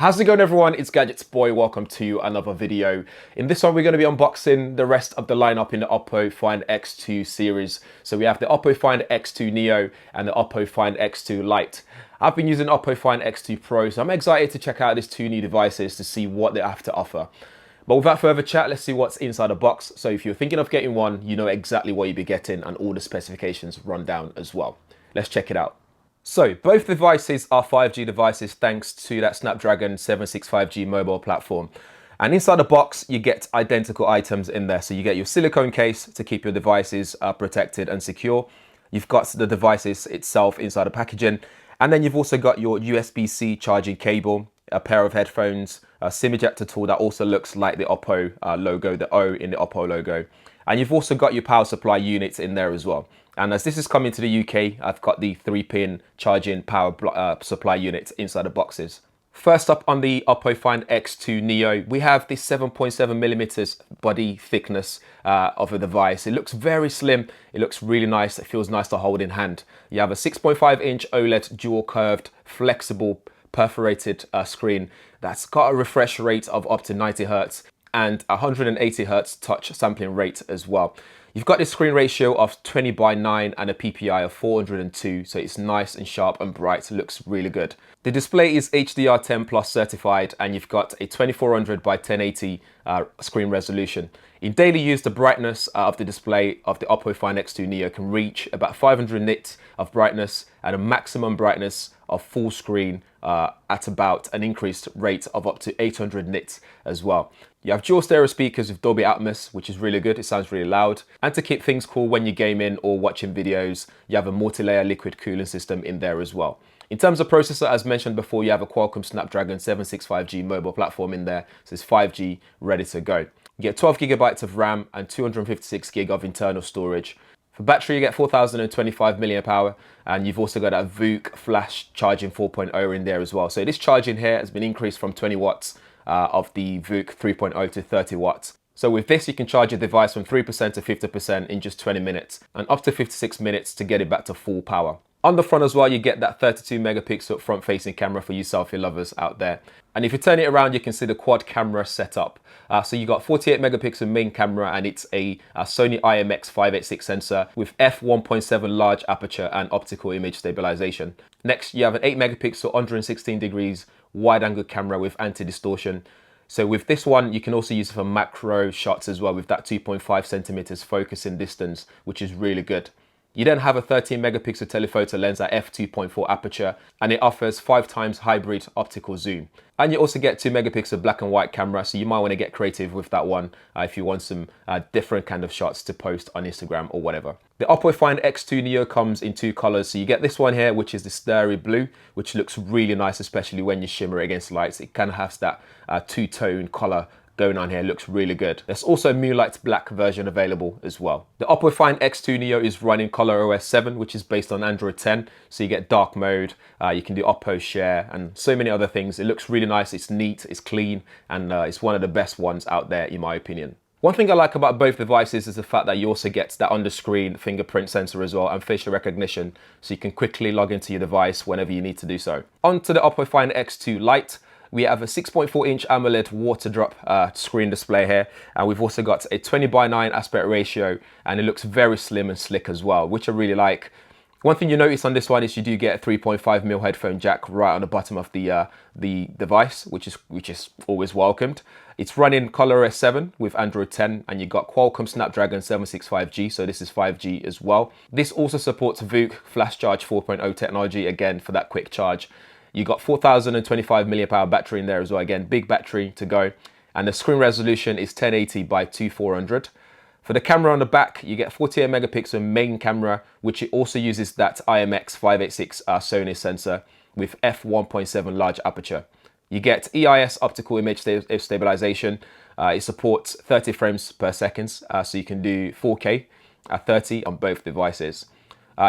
How's it going, everyone? It's GadgetsBoy. Welcome to another video. In this one, we're going to be unboxing the rest of the lineup in the OPPO Find X2 series. So we have the OPPO Find X2 Neo and the OPPO Find X2 Lite. I've been using OPPO Find X2 Pro, so I'm excited to check out these two new devices to see what they have to offer. But without further chat, let's see what's inside the box. So if you're thinking of getting one, you know exactly what you'll be getting and all the specifications run down as well. Let's check it out. So both devices are 5G devices thanks to that Snapdragon 765G mobile platform. And inside the box, you get identical items in there. So you get your silicone case to keep your devices protected and secure. You've got the devices itself inside the packaging. And then you've also got your USB-C charging cable, a pair of headphones, a SIM ejector tool that also looks like the OPPO logo, the O in the OPPO logo. And you've also got your power supply units in there as well. And as this is coming to the UK, I've got the 3-pin charging power supply unit inside the boxes. First up on the OPPO Find X2 Neo, we have the 7.7mm body thickness of a device. It looks very slim. It looks really nice. It feels nice to hold in hand. You have a 6.5-inch OLED dual curved, flexible, perforated screen that's got a refresh rate of up to 90 Hz and 180 Hz touch sampling rate as well. You've got this screen ratio of 20:9 and a PPI of 402, so it's nice and sharp and bright. It looks really good. The display is HDR10 Plus certified, and you've got a 2400 by 1080 screen resolution. In daily use, the brightness of the display of the OPPO Find X2 Neo can reach about 500 nits of brightness at a maximum brightness of full screen at about an increased rate of up to 800 nits as well. You have dual stereo speakers with Dolby Atmos, which is really good. It sounds really loud. And to keep things cool when you're gaming or watching videos, you have a multi-layer liquid cooling system in there as well. In terms of processor, as mentioned before, you have a Qualcomm Snapdragon 765G mobile platform in there. So it's 5G ready to go. You get 12 gigabytes of RAM and 256 gig of internal storage. For battery, you get 4025 mAh, and you've also got that VOOC flash charging 4.0 in there as well. So this charging here has been increased from 20 watts of the VOOC 3.0 to 30 watts. So with this, you can charge your device from 3% to 50% in just 20 minutes and up to 56 minutes to get it back to full power. On the front as well, you get that 32 megapixel front facing camera for you selfie lovers out there. And if you turn it around, you can see the quad camera setup. So you got 48 megapixel main camera, and it's a Sony IMX586 sensor with f1.7 large aperture and optical image stabilization. Next, you have an 8 megapixel 116 degrees wide angle camera with anti-distortion. So with this one, you can also use it for macro shots as well with that 2.5 centimeters focusing distance, which is really good. You then have a 13 megapixel telephoto lens at f2.4 aperture, and it offers 5 times hybrid optical zoom. And you also get 2 megapixel black and white camera, so you might want to get creative with that one if you want some different kind of shots to post on Instagram or whatever. The OPPO Find X2 Neo comes in 2 colors. So you get this one here, which is the starry blue, which looks really nice, especially when you shimmer it against lights. It kind of has that two-tone color going on here. It looks really good. There's also a Moonlight Black version available as well. The OPPO Find X2 Neo is running ColorOS 7, which is based on Android 10. So you get dark mode, you can do OPPO share and so many other things. It looks really nice, it's neat, it's clean, and it's one of the best ones out there in my opinion. One thing I like about both devices is the fact that you also get that on-the-screen fingerprint sensor as well and facial recognition, so you can quickly log into your device whenever you need to do so. On to the OPPO Find X2 Lite. We have a 6.4-inch AMOLED water drop screen display here, and we've also got a 20:9 aspect ratio, and it looks very slim and slick as well, which I really like. One thing you notice on this one is you do get a 3.5mm headphone jack right on the bottom of the device, which is always welcomed. It's running ColorOS 7 with Android 10, and you got Qualcomm Snapdragon 765G, so this is 5G as well. This also supports VOOC Flash Charge 4.0 technology, again for that quick charge. You got 4025 mAh battery in there as well, again big battery to go, and the screen resolution is 1080 by 2400. For the camera on the back, you get 48 megapixel main camera, which it also uses that IMX586 Sony sensor with f1.7 large aperture. You get EIS optical image stabilization. It supports 30 frames per second, so you can do 4K at 30 on both devices.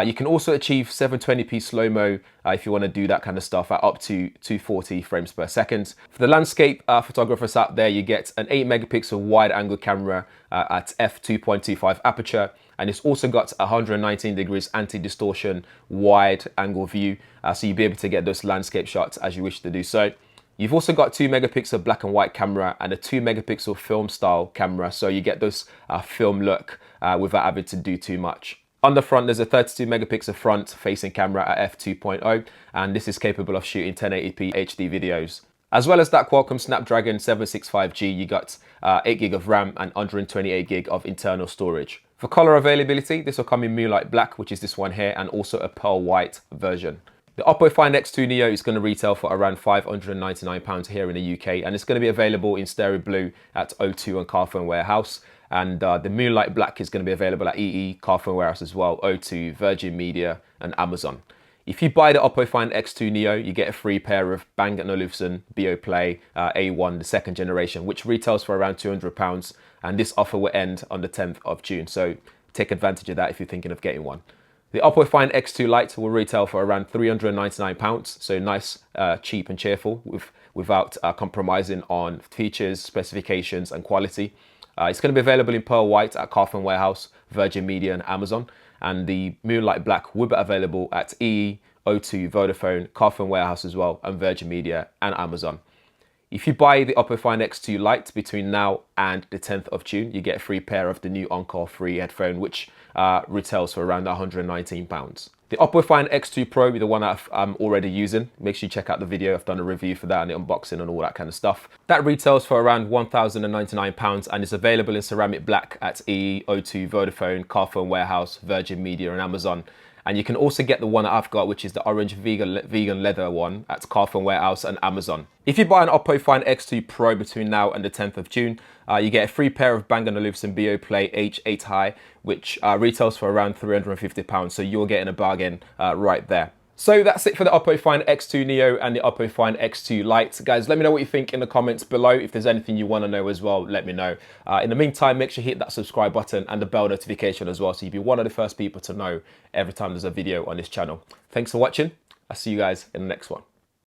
You can also achieve 720p slow-mo if you want to do that kind of stuff at up to 240 frames per second. For the landscape photographers out there, you get an 8 megapixel wide angle camera at f2.25 aperture, and it's also got 119 degrees anti-distortion wide angle view, so you'll be able to get those landscape shots as you wish to do so. You've also got 2 megapixel black and white camera and a 2 megapixel film style camera, so you get this film look without having to do too much. On the front, there's a 32 megapixel front facing camera at f2.0, and this is capable of shooting 1080p HD videos. As well as that Qualcomm Snapdragon-765G, you got 8 gig of RAM and 128 gig of internal storage. For color availability, this will come in Moonlight Black, which is this one here, and also a Pearl White version. The OPPO Find X2 Neo is going to retail for around £599 here in the UK, and it's going to be available in Stereo Blue at O2 and Carphone Warehouse. And the Moonlight Black is going to be available at EE, Carphone Warehouse as well, O2, Virgin Media and Amazon. If you buy the OPPO Find X2 Neo, you get a free pair of Bang & Olufsen BeoPlay A1, the second generation, which retails for around £200. And this offer will end on the 10th of June. So take advantage of that if you're thinking of getting one. The OPPO Find X2 Lite will retail for around £399. So nice, cheap and cheerful without compromising on features, specifications and quality. It's going to be available in Pearl White at Carphone Warehouse, Virgin Media and Amazon. And the Moonlight Black will be available at EE, O2, Vodafone, Carphone Warehouse as well, and Virgin Media and Amazon. If you buy the OPPO Find X2 Lite between now and the 10th of June, you get a free pair of the new Encore 3 headphone, which retails for around £119. The OPPO Find X2 Pro, the one that I'm already using, make sure you check out the video. I've done a review for that and the unboxing and all that kind of stuff. That retails for around £1,099 and is available in ceramic black at EE, O2, Vodafone, Carphone Warehouse, Virgin Media and Amazon. And you can also get the one that I've got, which is the orange vegan leather one at Carphone Warehouse and Amazon. If you buy an OPPO Find X2 Pro between now and the 10th of June, you get a free pair of Bang & Olufsen BeoPlay H8 High, which retails for around £350. So you're getting a bargain right there. So that's it for the OPPO Find X2 Neo and the OPPO Find X2 Lite. Guys, let me know what you think in the comments below. If there's anything you want to know as well, let me know. In the meantime, make sure you hit that subscribe button and the bell notification as well, so you'll be one of the first people to know every time there's a video on this channel. Thanks for watching. I'll see you guys in the next one.